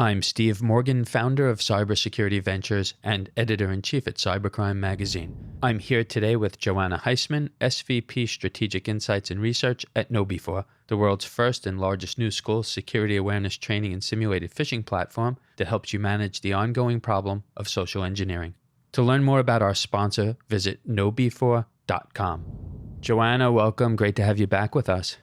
I'm Steve Morgan, founder of Cybersecurity Ventures and editor-in-chief at Cybercrime magazine. I'm here today with Joanna Heisman, SVP Strategic Insights and Research at KnowBe4, the world's first and largest new school security awareness training and simulated phishing platform that helps you manage the ongoing problem of social engineering. To learn more about our sponsor, visit KnowBe4.com. Joanna, welcome. Great to have you back with us.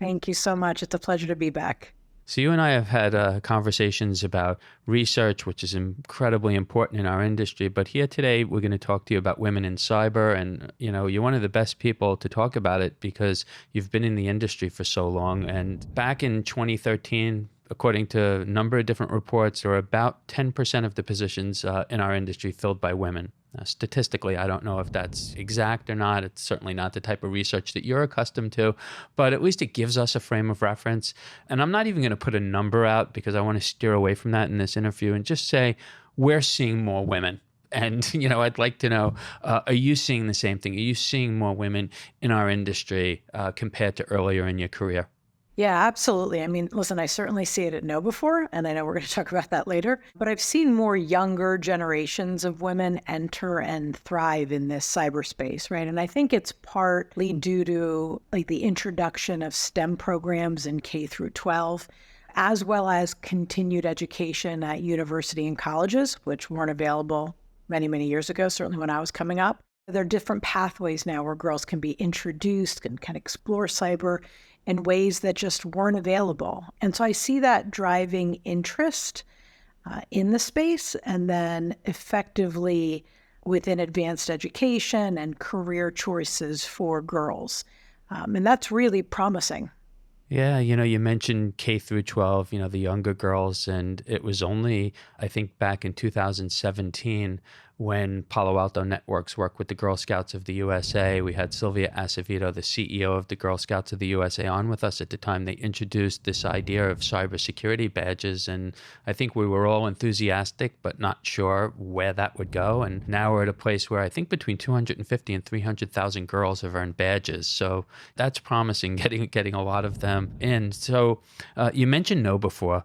Thank you so much. It's a pleasure to be back. So you and I have had conversations about research, which is incredibly important in our industry. But here today, we're going to talk to you about women in cyber. And, you're one of the best people to talk about it because you've been in the industry for so long. And back in 2013, according to a number of different reports, there are about 10% of the positions in our industry filled by women. Statistically, I don't know if that's exact or not. It's certainly not the type of research that you're accustomed to, but at least it gives us a frame of reference. And I'm not even going to put a number out because I want to steer away from that in this interview and just say we're seeing more women. And, I'd like to know, are you seeing the same thing? Are you seeing more women in our industry compared to earlier in your career? Yeah, absolutely. I mean, listen, I certainly see it at KnowBe4, and I know we're going to talk about that later, but I've seen more younger generations of women enter and thrive in this cyberspace, right? And I think it's partly due to the introduction of STEM programs in K through 12, as well as continued education at university and colleges, which weren't available many, many years ago, certainly when I was coming up. There are different pathways now where girls can be introduced and can explore cyber in ways that just weren't available. And so I see that driving interest in the space, and then effectively within advanced education and career choices for girls. And that's really promising. Yeah, you mentioned K through 12, the younger girls, and it was only, I think, back in 2017 when Palo Alto Networks worked with the Girl Scouts of the USA. We had Sylvia Acevedo, the CEO of the Girl Scouts of the USA, on with us at the time. They introduced this idea of cybersecurity badges, and I think we were all enthusiastic but not sure where that would go. And now we're at a place where I think between 250 and 300,000 girls have earned badges. So that's promising, getting a lot of them in. So you mentioned KnowBe4.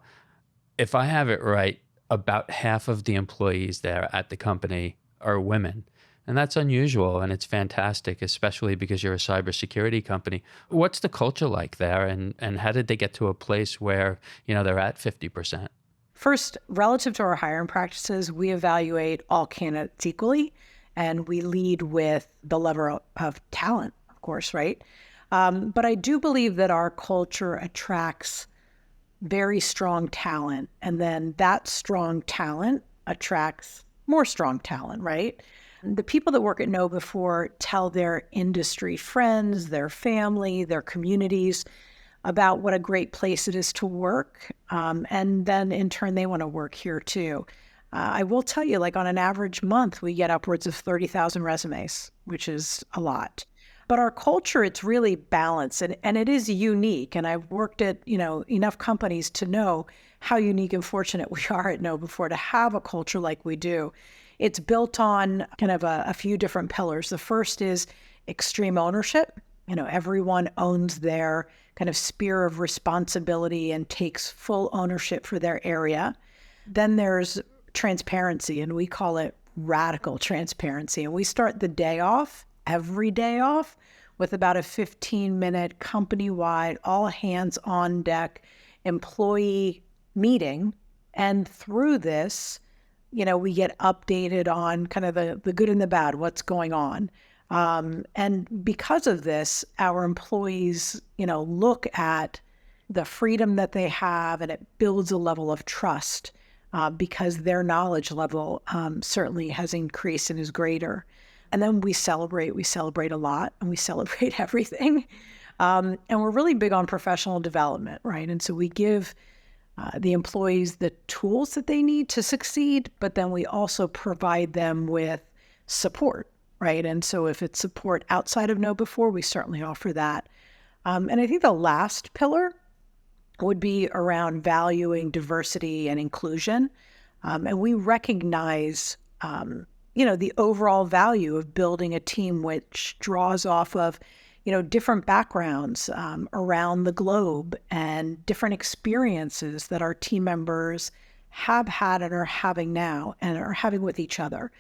If I have it right, about half of the employees there at the company are women. And that's unusual, and it's fantastic, especially because you're a cybersecurity company. What's the culture like there, and how did they get to a place where, they're at 50%? First, relative to our hiring practices, we evaluate all candidates equally, and we lead with the level of talent, of course, right? But I do believe that our culture attracts very strong talent, and then that strong talent attracts more strong talent, right? The people that work at KnowBe4 tell their industry friends, their family, their communities about what a great place it is to work, and then in turn they want to work here too. I will tell you, on an average month, we get upwards of 30,000 resumes, which is a lot. But our culture, it's really balanced, and it is unique. And I've worked at, enough companies to know how unique and fortunate we are at KnowBe4 to have a culture like we do. It's built on kind of a few different pillars. The first is extreme ownership. Everyone owns their kind of sphere of responsibility and takes full ownership for their area. Then there's transparency, and we call it radical transparency. And we start the day off, every day off, with about a 15-minute company-wide, all hands on deck employee meeting. And through this, we get updated on kind of the good and the bad, what's going on. And because of this, our employees, look at the freedom that they have, and it builds a level of trust because their knowledge level certainly has increased and is greater. And then we celebrate a lot, and we celebrate everything. And we're really big on professional development, right? And so we give the employees the tools that they need to succeed, but then we also provide them with support, right? And so if it's support outside of KnowBe4, we certainly offer that. And I think the last pillar would be around valuing diversity and inclusion. And we recognize the overall value of building a team which draws off of, different backgrounds around the globe and different experiences that our team members have had and are having now and are having with each other.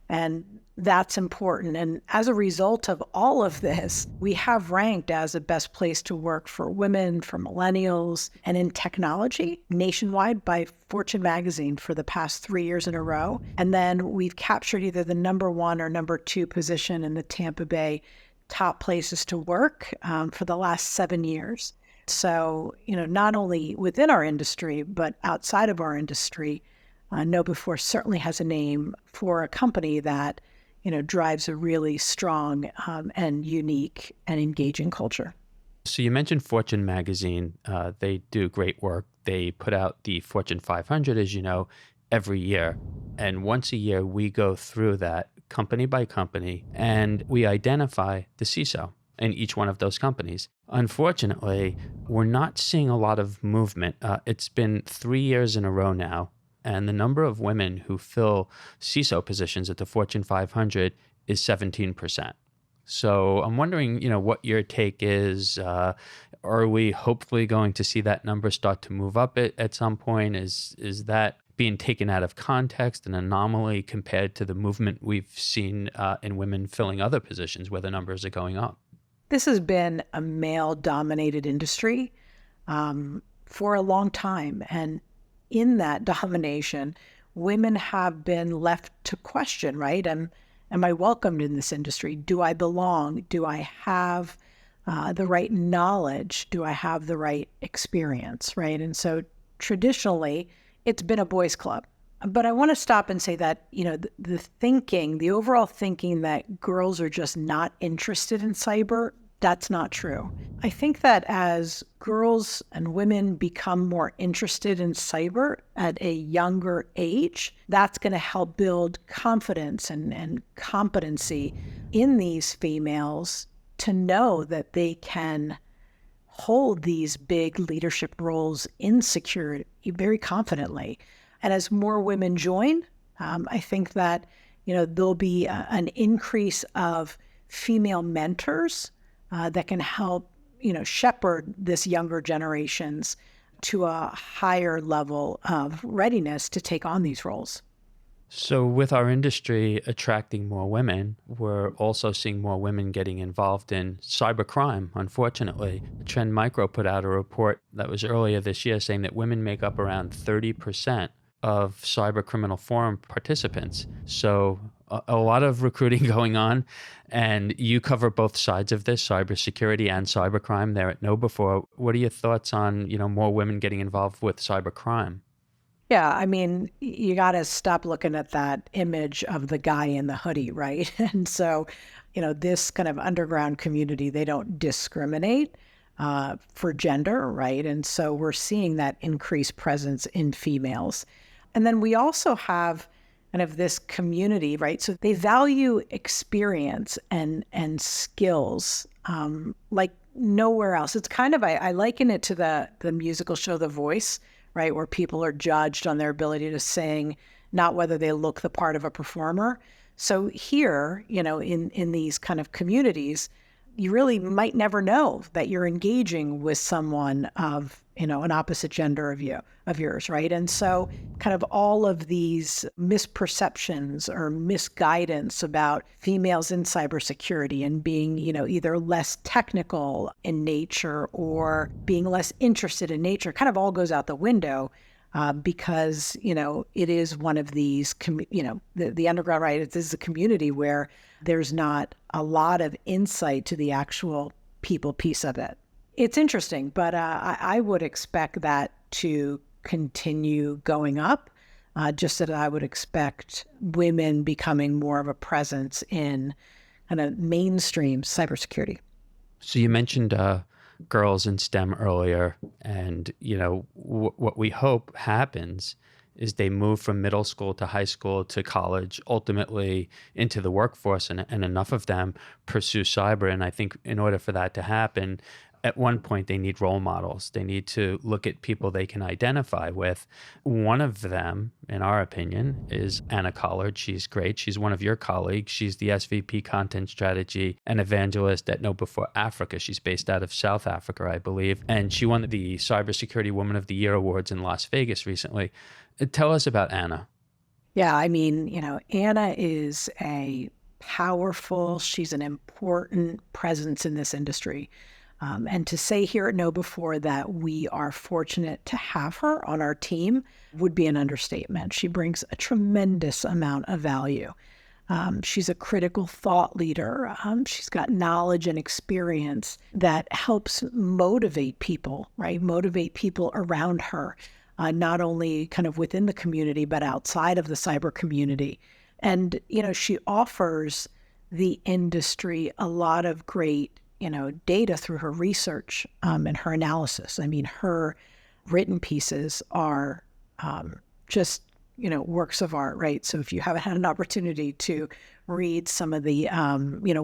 And that's important. And as a result of all of this, we have ranked as a best place to work for women, for millennials, and in technology nationwide by Fortune magazine for the past 3 years in a row. And then we've captured either the #1 or #2 position in the Tampa Bay top places to work for the last 7 years. So, not only within our industry, but outside of our industry, KnowBe4 certainly has a name for a company that, drives a really strong and unique and engaging culture. So you mentioned Fortune magazine. They do great work. They put out the Fortune 500, as you know, every year. And once a year, we go through that company by company and we identify the CISO in each one of those companies. Unfortunately, we're not seeing a lot of movement. It's been 3 years in a row now, and the number of women who fill CISO positions at the Fortune 500 is 17%. So I'm wondering, what your take is. Are we hopefully going to see that number start to move up at some point? Is that being taken out of context, an anomaly compared to the movement we've seen in women filling other positions where the numbers are going up? This has been a male-dominated industry for a long time. And in that domination, women have been left to question, right? Am I welcomed in this industry? Do I belong? Do I have the right knowledge? Do I have the right experience, right? And so traditionally, it's been a boys' club. But I want to stop and say that, the overall thinking that girls are just not interested in cyber, that's not true. I think that as girls and women become more interested in cyber at a younger age, that's going to help build confidence and competency in these females to know that they can hold these big leadership roles in security very confidently. And as more women join, I think that there'll be an increase of female mentors that can help shepherd this younger generations to a higher level of readiness to take on these roles. So with our industry attracting more women, we're also seeing more women getting involved in cybercrime, unfortunately. Trend Micro put out a report that was earlier this year saying that women make up around 30% of cyber criminal forum participants. So a lot of recruiting going on, and you cover both sides of this, cybersecurity and cybercrime there at KnowBe4. What are your thoughts on, more women getting involved with cybercrime? Yeah, I mean, you got to stop looking at that image of the guy in the hoodie, right? And so, this kind of underground community, they don't discriminate for gender, right? And so we're seeing that increased presence in females. And then we also have kind of this community, right? So they value experience and skills like nowhere else. It's kind of, I liken it to the musical show The Voice, right? Where people are judged on their ability to sing, not whether they look the part of a performer. So here, in these kind of communities, you really might never know that you're engaging with someone of, an opposite gender of yours, right? And so kind of all of these misperceptions or misguidance about females in cybersecurity and being, either less technical in nature or being less interested in nature kind of all goes out the window because, it is one of these, the underground, right? This is a community where there's not a lot of insight to the actual people piece of it. It's interesting, but I would expect that to continue going up, just that I would expect women becoming more of a presence in kind of mainstream cybersecurity. So you mentioned girls in STEM earlier, and what we hope happens is they move from middle school to high school to college, ultimately into the workforce, and enough of them pursue cyber. And I think in order for that to happen, at one point they need role models. They need to look at people they can identify with. One of them, in our opinion, is Anna Collard. She's great. She's one of your colleagues. She's the SVP content strategy and evangelist at KnowBe4 Africa. She's based out of South Africa, I believe. And she won the Cybersecurity Woman of the Year Awards in Las Vegas recently. Tell us about Anna. Yeah, I mean, Anna is she's an important presence in this industry. And to say here at KnowBe4 that we are fortunate to have her on our team would be an understatement. She brings a tremendous amount of value. She's a critical thought leader. She's got knowledge and experience that helps motivate people, right? Motivate people around her, not only kind of within the community, but outside of the cyber community. And, she offers the industry a lot of great, data through her research and her analysis. I mean, her written pieces are just, works of art, right? So if you haven't had an opportunity to read some of the,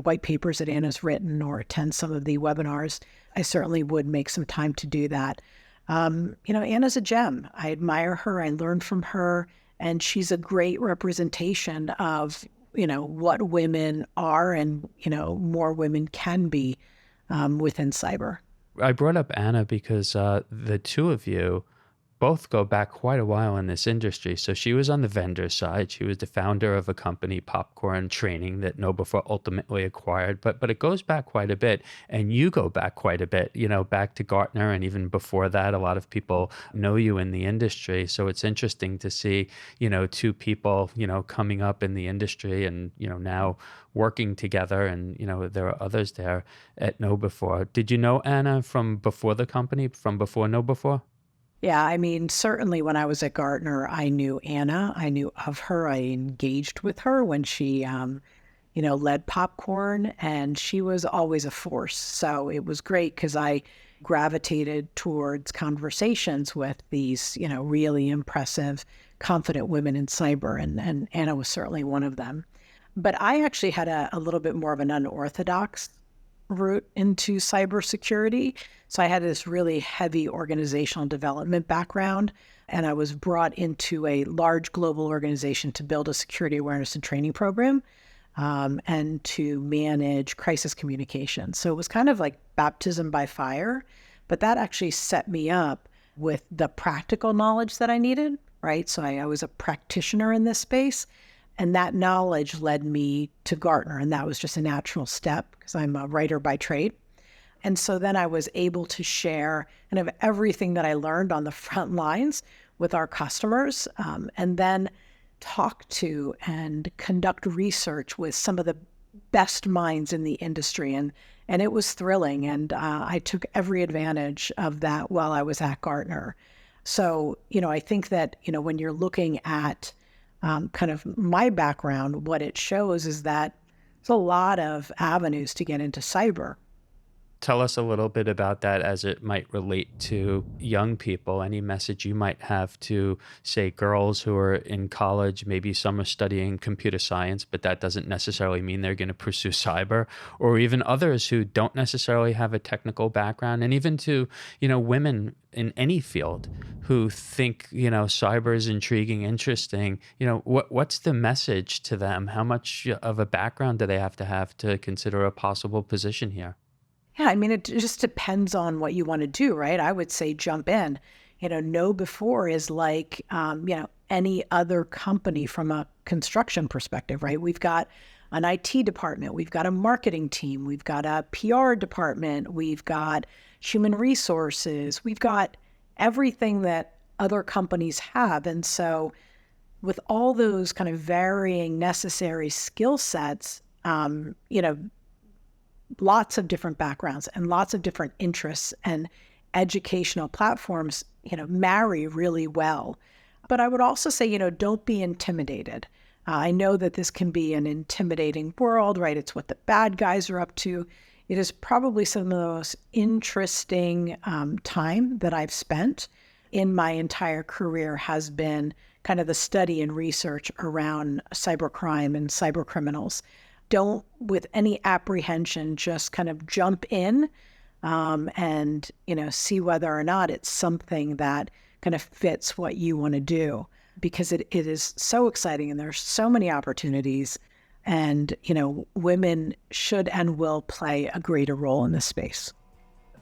white papers that Anna's written or attend some of the webinars, I certainly would make some time to do that. Anna's a gem. I admire her. I learned from her. And she's a great representation of, what women are and, more women can be within cyber. I brought up Anna because the two of you both go back quite a while in this industry. So she was on the vendor side. She was the founder of a company, Popcorn Training, that KnowBe4 ultimately acquired. But it goes back quite a bit. And you go back quite a bit, back to Gartner. And even before that, a lot of people know you in the industry. So it's interesting to see, two people, coming up in the industry and, now working together. And, there are others there at KnowBe4. Did you know Anna from before the company, from before KnowBe4? Yeah, I mean, certainly when I was at Gartner, I knew Anna. I knew of her. I engaged with her when she, led Popcorn, and she was always a force. So it was great because I gravitated towards conversations with these, really impressive, confident women in cyber, and Anna was certainly one of them. But I actually had a little bit more of an unorthodox route into cybersecurity. So I had this really heavy organizational development background, and I was brought into a large global organization to build a security awareness and training program and to manage crisis communication. So it was kind of like baptism by fire, but that actually set me up with the practical knowledge that I needed, right? So I was a practitioner in this space. And that knowledge led me to Gartner, and that was just a natural step because I'm a writer by trade. And so then I was able to share kind of everything that I learned on the front lines with our customers, and then talk to and conduct research with some of the best minds in the industry. And it was thrilling, and I took every advantage of that while I was at Gartner. So, I think that, when you're looking at kind of my background, what it shows is that there's a lot of avenues to get into cyber. Tell us a little bit about that as it might relate to young people. Any message you might have to, say, girls who are in college, maybe some are studying computer science, but that doesn't necessarily mean they're going to pursue cyber, or even others who don't necessarily have a technical background, and even to, women in any field who think, cyber is intriguing, interesting. What's the message to them? How much of a background do they have to consider a possible position here? Yeah, I mean, it just depends on what you want to do, right? I would say jump in. KnowBe4 is like, any other company from a construction perspective, right? We've got an IT department, we've got a marketing team, we've got a PR department, we've got human resources, we've got everything that other companies have. And so with all those kind of varying necessary skill sets, lots of different backgrounds and lots of different interests and educational platforms, marry really well. But I would also say, don't be intimidated. I know that this can be an intimidating world, right? It's what the bad guys are up to. It is probably some of the most interesting time that I've spent in my entire career has been kind of the study and research around cybercrime and cyber criminals. Don't, with any apprehension, just kind of jump in and, see whether or not it's something that kind of fits what you want to do, because it is so exciting and there's so many opportunities, and, women should and will play a greater role in this space.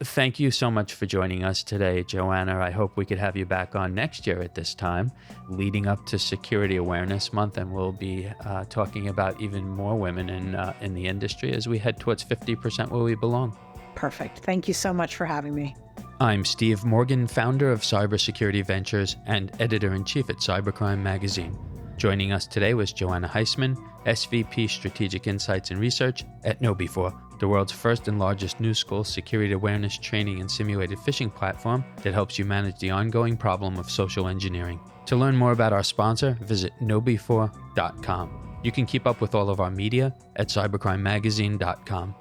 Thank you so much for joining us today, Joanna. I hope we could have you back on next year at this time, leading up to Security Awareness Month, and we'll be talking about even more women in the industry as we head towards 50% where we belong. Perfect. Thank you so much for having me. I'm Steve Morgan, founder of Cybersecurity Ventures and editor-in-chief at Cybercrime magazine. Joining us today was Joanna Heisman, SVP Strategic Insights and Research at KnowBe4, the world's first and largest new school security awareness training and simulated phishing platform that helps you manage the ongoing problem of social engineering. To learn more about our sponsor, visit knowbe4.com. You can keep up with all of our media at cybercrimemagazine.com.